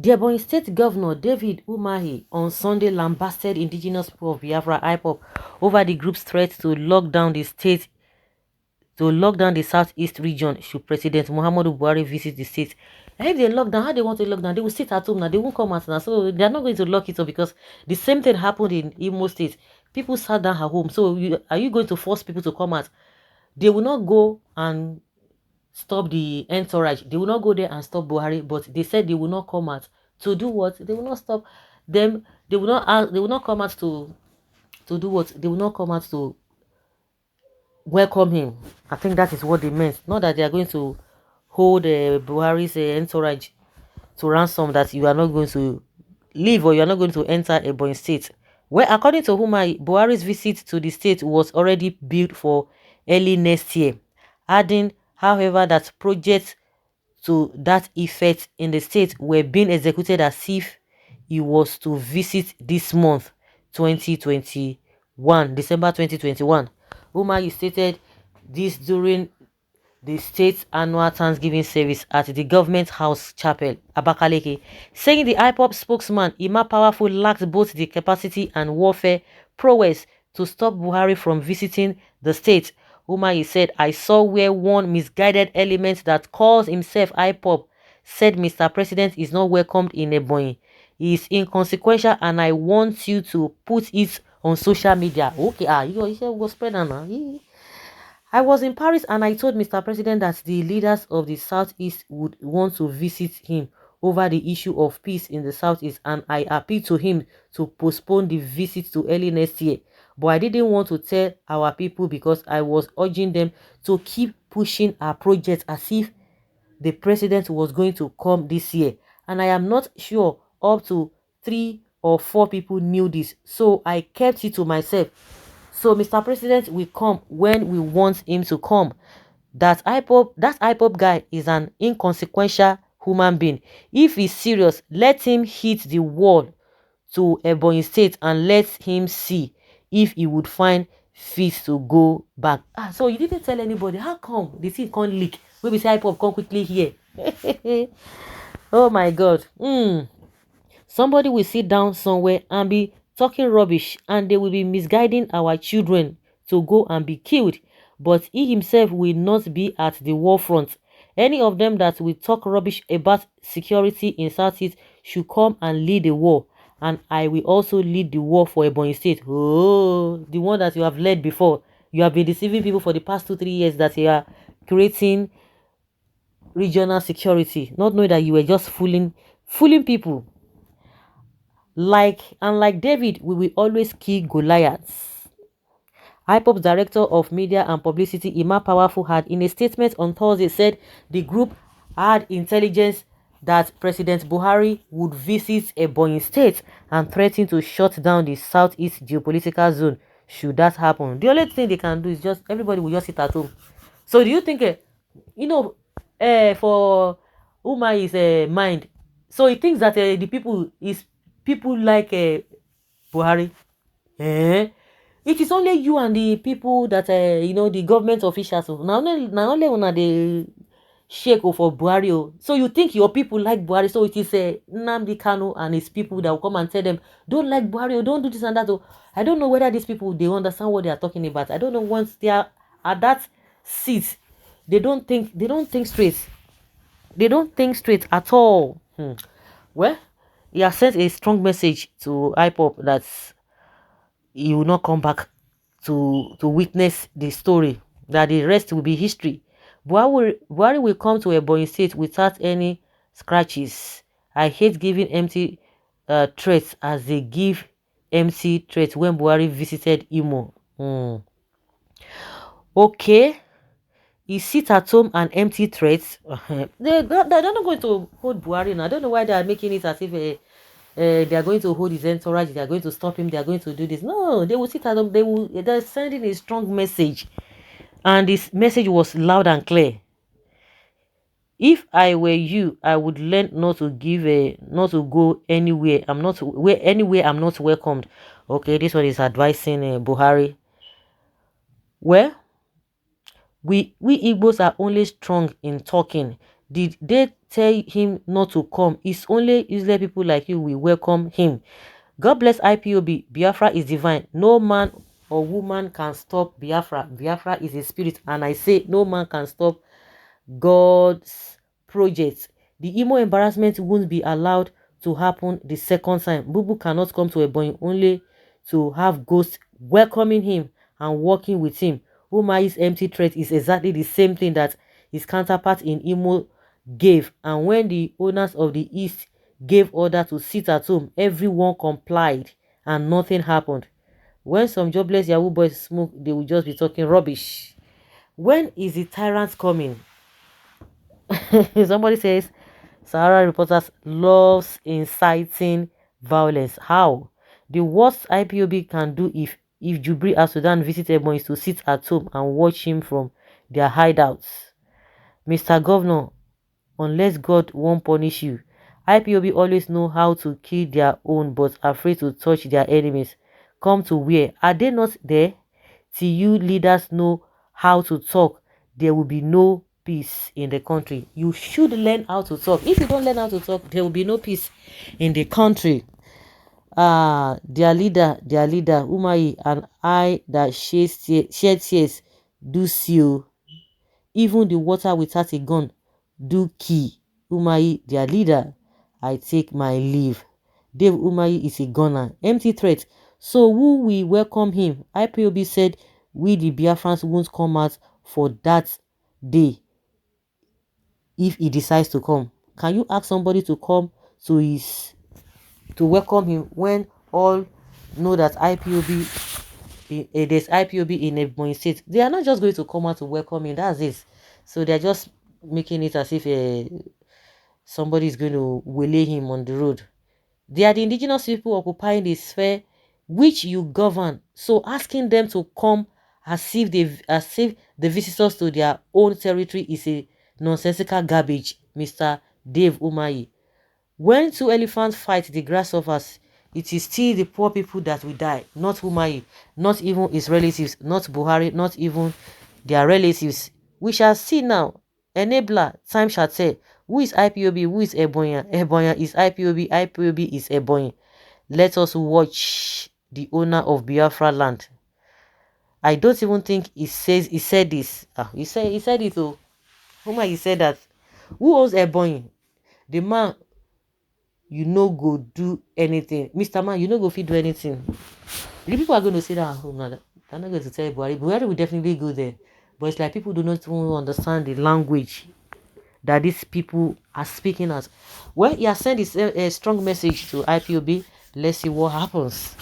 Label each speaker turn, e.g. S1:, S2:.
S1: The Ebonyi State Governor David Umahi on Sunday lambasted indigenous people of Biafra Ipob over the group's threat to lock down the state to lock down the southeast region should President Muhammadu Buhari visit the state. And if they lock down, how they want to lock down? They will sit at home now. They won't come out now. So they are not going to lock it up because the same thing happened in Imo State. People sat down at home. So are you going to force people to come out? They will not go and stop the entourage. They will not go there and stop Buhari, but they said they will not come out to do what? They will not stop them. They will not ask, they will not come out to do what? They will not come out to welcome him. I think that is what they meant. Not that they are going to hold Buhari's entourage to ransom, that you are not going to leave or you are not going to enter Ebonyi State. Well, according to Umahi, Buhari's visit to the state was already built for early next year, adding, however, that projects to that effect in the state were being executed as if he was to visit this month, 2021, December 2021. Umahi stated this during the state's annual Thanksgiving service at the Government House Chapel, Abakaleke, saying the IPOP spokesman, Ima Powerful, lacked both the capacity and warfare prowess to stop Buhari from visiting the state. Umahi said, I saw where one misguided element that calls himself IPOP said Mr. President is not welcomed in Ebonyi. He is inconsequential and I want you to put it on social media. Okay, you said we'll spread now. I was in Paris and I told Mr. President that the leaders of the Southeast would want to visit him over the issue of peace in the Southeast, and I appealed to him to postpone the visit to early next year. But I didn't want to tell our people because I was urging them to keep pushing our project as if the president was going to come this year. And I am not sure up to 3 or 4 people knew this, so I kept it to myself. So Mr. President will come when we want him to come. That IPOP guy is an inconsequential human being. If he's serious, let him hit the wall to Ebonyi State and let him see if he would find fit to go back. So you didn't tell anybody. How come the thing can't leak? Maybe say IPOP come quickly here. Oh my God. Somebody will sit down somewhere and be talking rubbish and they will be misguiding our children to go and be killed, but he himself will not be at the war front. Any of them that will talk rubbish about security in Southeast should come and lead the war, and I will also lead the war for Ebonyi State. Oh, the one that you have led before. You have been deceiving people for the past 2-3 years that you are creating regional security, not knowing that you were just fooling people. Like David, we will always kill Goliaths. IPOP's Director of Media and Publicity, Ima Powerful, had in a statement on Thursday said the group had intelligence that President Buhari would visit Ebonyi State and threaten to shut down the Southeast geopolitical zone should that happen. The only thing they can do is just everybody will just sit at home. So do you think, for Umahi's mind, so he thinks that the people like Buhari. It is only you and the people that the government officials. Now only when they shake for Buhari. So you think your people like Buhari? So it is Nnamdi Kanu and his people that will come and tell them don't like Buhari, don't do this and that. I don't know whether these people they understand what they are talking about. I don't know. Once they are at that seat, they don't think straight. They don't think straight at all. Well, he has sent a strong message to IPOP that he will not come back to witness the story, that the rest will be history. Buhari will come to Ebonyi State without any scratches. I hate giving empty threats as they give empty threats when Buhari visited Imo. Okay. He sit at home and empty threats. They're not going to hold Buhari now. I don't know why they are making it as if they are going to hold his entourage. They are going to stop him. They are going to do this. No, they will sit at home. They're sending a strong message, and this message was loud and clear. If I were you, I would learn not to go anywhere. Anywhere I'm not welcomed. Okay, this one is advising Buhari. Well, we Igbos are only strong in talking. Did they tell him not to come? It's only useless people like you will welcome him. God bless IPOB. Biafra is divine. No man or woman can stop Biafra. Biafra is a spirit, and I say no man can stop God's project. The Imo embarrassment won't be allowed to happen the second time. Bubu cannot come to Ebonyi only to have ghosts welcoming him and working with him. Umahi's empty threat is exactly the same thing that his counterpart in Imo gave, and when the owners of the East gave order to sit at home, everyone complied and nothing happened. When some jobless Yahoo boys smoke, they will just be talking rubbish. When is the tyrant coming? Somebody says Sahara reporters loves inciting violence. How? The worst IPOB can do if Jubri and Sudan visit Ebonyi is to sit at home and watch him from their hideouts. Mr. Governor, unless God won't punish you. IPOB always know how to kill their own but afraid to touch their enemies. Come to where? Are they not there? Till you leaders know how to talk, there will be no peace in the country. You should learn how to talk. If you don't learn how to talk, there will be no peace in the country. Their leader, Umahi, and I that shed tears do see you. Even the water without a gun do key. Umahi, their leader, I take my leave. Dave Umahi is a gunner. Empty threat. So who will welcome him? IPOB said we the Biafrans won't come out for that day if he decides to come. Can you ask somebody to come to welcome him when all know that there's IPOB in Ebonyi State? They are not just going to come out to welcome him. That's it. So they're just making it as if somebody is going to waylay him on the road. They are the indigenous people occupying the sphere which you govern. So asking them to come as if the visitors to their own territory is a nonsensical garbage, Mr. Dave Umahi. When two elephants fight the grasshoppers, it is still the poor people that will die, not Umahi, not even his relatives, not Buhari, not even their relatives. We shall see now. Enabler, time shall tell. Who is IPOB? Who is Ebonyi? Ebonyi is IPOB. IPOB is Ebonyi. Let us watch the owner of Biafra land. I don't even think he said this. He said it though. He said that. Who owns Ebonyi? The man you no go do anything. Mr. Man, you no go fit do anything. The people are going to say that at home now. They're not going to tell Buhari. Buhari will definitely go there. But it's like people do not even understand the language that these people are speaking as. Well, he has sent a strong message to IPOB. Let's see what happens.